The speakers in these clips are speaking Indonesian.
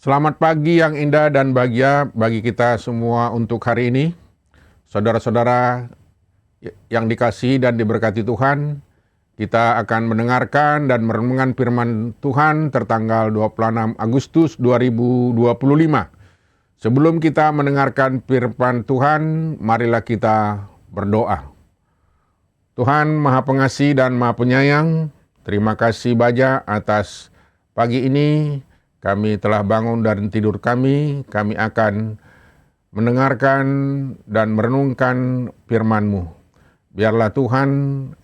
Selamat pagi yang indah dan bahagia bagi kita semua untuk hari ini. Saudara-saudara yang dikasihi dan diberkati Tuhan, kita akan mendengarkan dan merenungkan firman Tuhan tertanggal 26 Agustus 2025. Sebelum kita mendengarkan firman Tuhan, marilah kita berdoa. Tuhan Maha Pengasih dan Maha Penyayang, terima kasih banyak atas pagi ini. Kami telah bangun dari tidur kami akan mendengarkan dan merenungkan firman-Mu. Biarlah Tuhan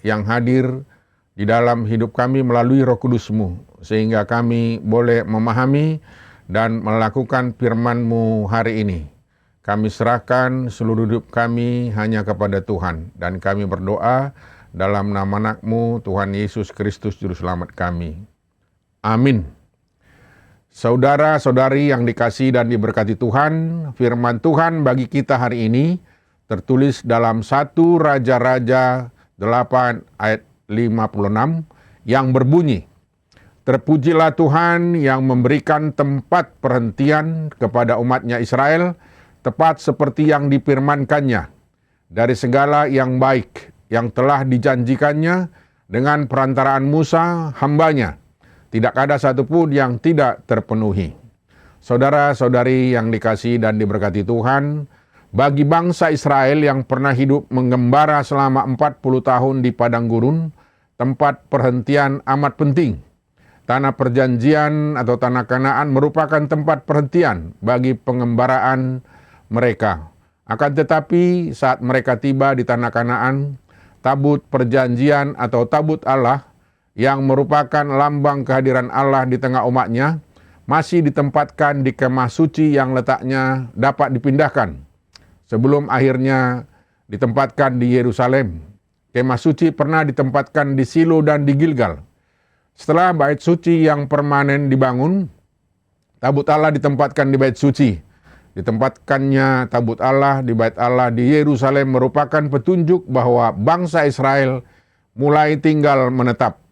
yang hadir di dalam hidup kami melalui Roh Kudus-Mu, sehingga kami boleh memahami dan melakukan firman-Mu hari ini. Kami serahkan seluruh hidup kami hanya kepada Tuhan, dan kami berdoa dalam nama anak-Mu, Tuhan Yesus Kristus Juru Selamat kami. Amin. Saudara-saudari yang dikasihi dan diberkati Tuhan, firman Tuhan bagi kita hari ini tertulis dalam 1 Raja-Raja 8 ayat 56 yang berbunyi, "Terpujilah Tuhan yang memberikan tempat perhentian kepada umatnya Israel, tepat seperti yang difirmankannya, dari segala yang baik yang telah dijanjikannya dengan perantaraan Musa hambanya. Tidak ada satupun yang tidak terpenuhi." Saudara-saudari yang dikasihi dan diberkati Tuhan, bagi bangsa Israel yang pernah hidup menggembara selama 40 tahun di padang gurun, tempat perhentian amat penting. Tanah perjanjian atau tanah Kanaan merupakan tempat perhentian bagi pengembaraan mereka. Akan tetapi saat mereka tiba di tanah Kanaan, tabut perjanjian atau tabut Allah yang merupakan lambang kehadiran Allah di tengah umatnya, masih ditempatkan di kemah suci yang letaknya dapat dipindahkan. Sebelum akhirnya ditempatkan di Yerusalem, kemah suci pernah ditempatkan di Silo dan di Gilgal. Setelah bait suci yang permanen dibangun, tabut Allah ditempatkan di bait suci. Ditempatkannya tabut Allah di bait Allah di Yerusalem merupakan petunjuk bahwa bangsa Israel mulai tinggal menetap.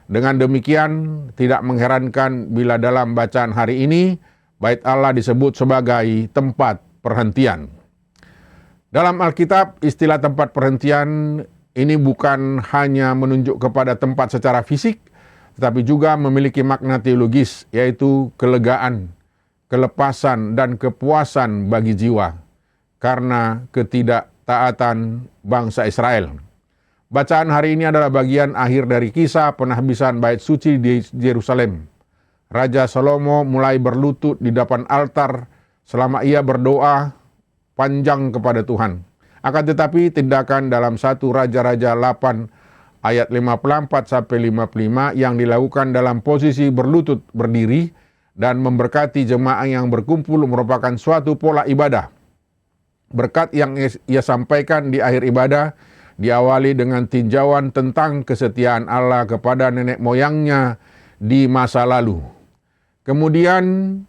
Dengan demikian, tidak mengherankan bila dalam bacaan hari ini, bait Allah disebut sebagai tempat perhentian. Dalam Alkitab, istilah tempat perhentian ini bukan hanya menunjuk kepada tempat secara fisik, tetapi juga memiliki makna teologis, yaitu kelegaan, kelepasan, dan kepuasan bagi jiwa, karena ketidaktaatan bangsa Israel. Bacaan hari ini adalah bagian akhir dari kisah penahbisan bait suci di Yerusalem. Raja Salomo mulai berlutut di depan altar selama ia berdoa panjang kepada Tuhan. Akan tetapi tindakan dalam 1 Raja-Raja 8 ayat 54-55 yang dilakukan dalam posisi berlutut berdiri dan memberkati jemaah yang berkumpul merupakan suatu pola ibadah. Berkat yang ia sampaikan di akhir ibadah diawali dengan tinjauan tentang kesetiaan Allah kepada nenek moyangnya di masa lalu. Kemudian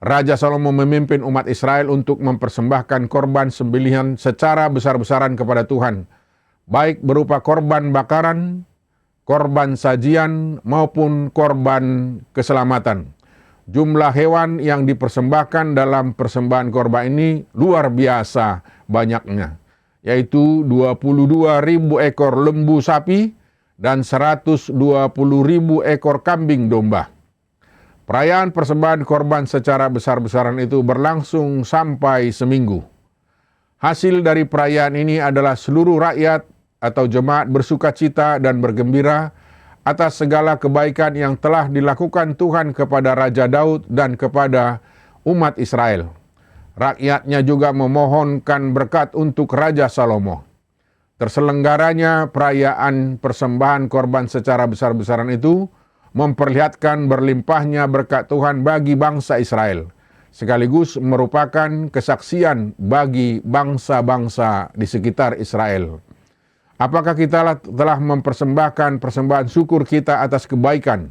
Raja Salomo memimpin umat Israel untuk mempersembahkan korban sembelihan secara besar-besaran kepada Tuhan, baik berupa korban bakaran, korban sajian, maupun korban keselamatan. Jumlah hewan yang dipersembahkan dalam persembahan korban ini luar biasa banyaknya, yaitu 22.000 ekor lembu sapi dan 120.000 ekor kambing domba. Perayaan persembahan korban secara besar-besaran itu berlangsung sampai seminggu. Hasil dari perayaan ini adalah seluruh rakyat atau jemaat bersukacita dan bergembira atas segala kebaikan yang telah dilakukan Tuhan kepada Raja Daud dan kepada umat Israel. Rakyatnya juga memohonkan berkat untuk Raja Salomo. Terselenggaranya perayaan persembahan korban secara besar-besaran itu memperlihatkan berlimpahnya berkat Tuhan bagi bangsa Israel, sekaligus merupakan kesaksian bagi bangsa-bangsa di sekitar Israel. Apakah kita telah mempersembahkan persembahan syukur kita atas kebaikan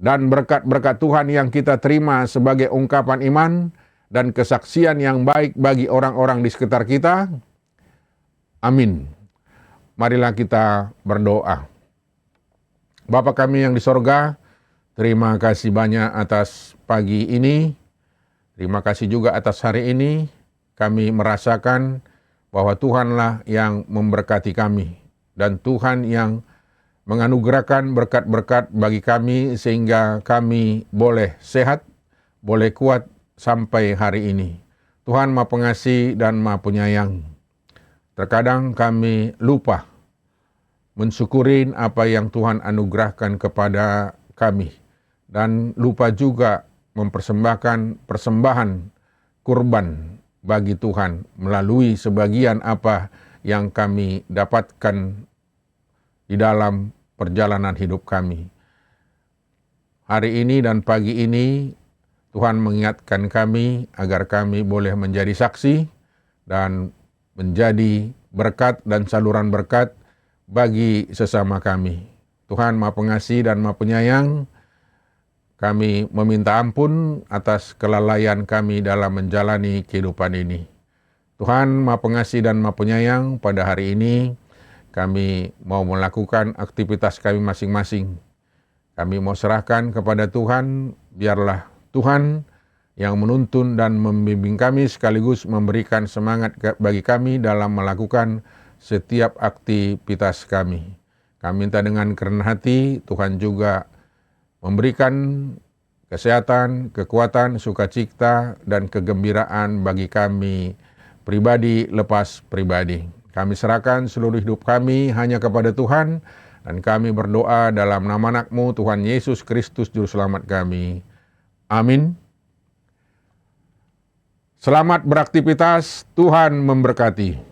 dan berkat-berkat Tuhan yang kita terima sebagai ungkapan iman dan kesaksian yang baik bagi orang-orang di sekitar kita? Amin. Marilah kita berdoa. Bapa kami yang di sorga, terima kasih banyak atas pagi ini. Terima kasih juga atas hari ini kami merasakan bahwa Tuhanlah yang memberkati kami dan Tuhan yang menganugerahkan berkat-berkat bagi kami sehingga kami boleh sehat, boleh kuat sampai hari ini. Tuhan Maha Pengasih dan Maha Penyayang. Terkadang kami lupa mensyukurin apa yang Tuhan anugerahkan kepada kami dan lupa juga mempersembahkan persembahan kurban bagi Tuhan melalui sebagian apa yang kami dapatkan di dalam perjalanan hidup kami. Hari ini dan pagi ini Tuhan mengingatkan kami agar kami boleh menjadi saksi dan menjadi berkat dan saluran berkat bagi sesama kami. Tuhan Maha Pengasih dan Maha Penyayang, kami meminta ampun atas kelalaian kami dalam menjalani kehidupan ini. Tuhan Maha Pengasih dan Maha Penyayang, pada hari ini kami mau melakukan aktivitas kami masing-masing. Kami mau serahkan kepada Tuhan, biarlah Tuhan yang menuntun dan membimbing kami sekaligus memberikan semangat bagi kami dalam melakukan setiap aktivitas kami. Kami minta dengan kerendahan hati, Tuhan juga memberikan kesehatan, kekuatan, sukacita, dan kegembiraan bagi kami pribadi lepas pribadi. Kami serahkan seluruh hidup kami hanya kepada Tuhan, dan kami berdoa dalam nama anak-Mu, Tuhan Yesus Kristus, Juru Selamat kami. Amin. Selamat beraktivitas, Tuhan memberkati.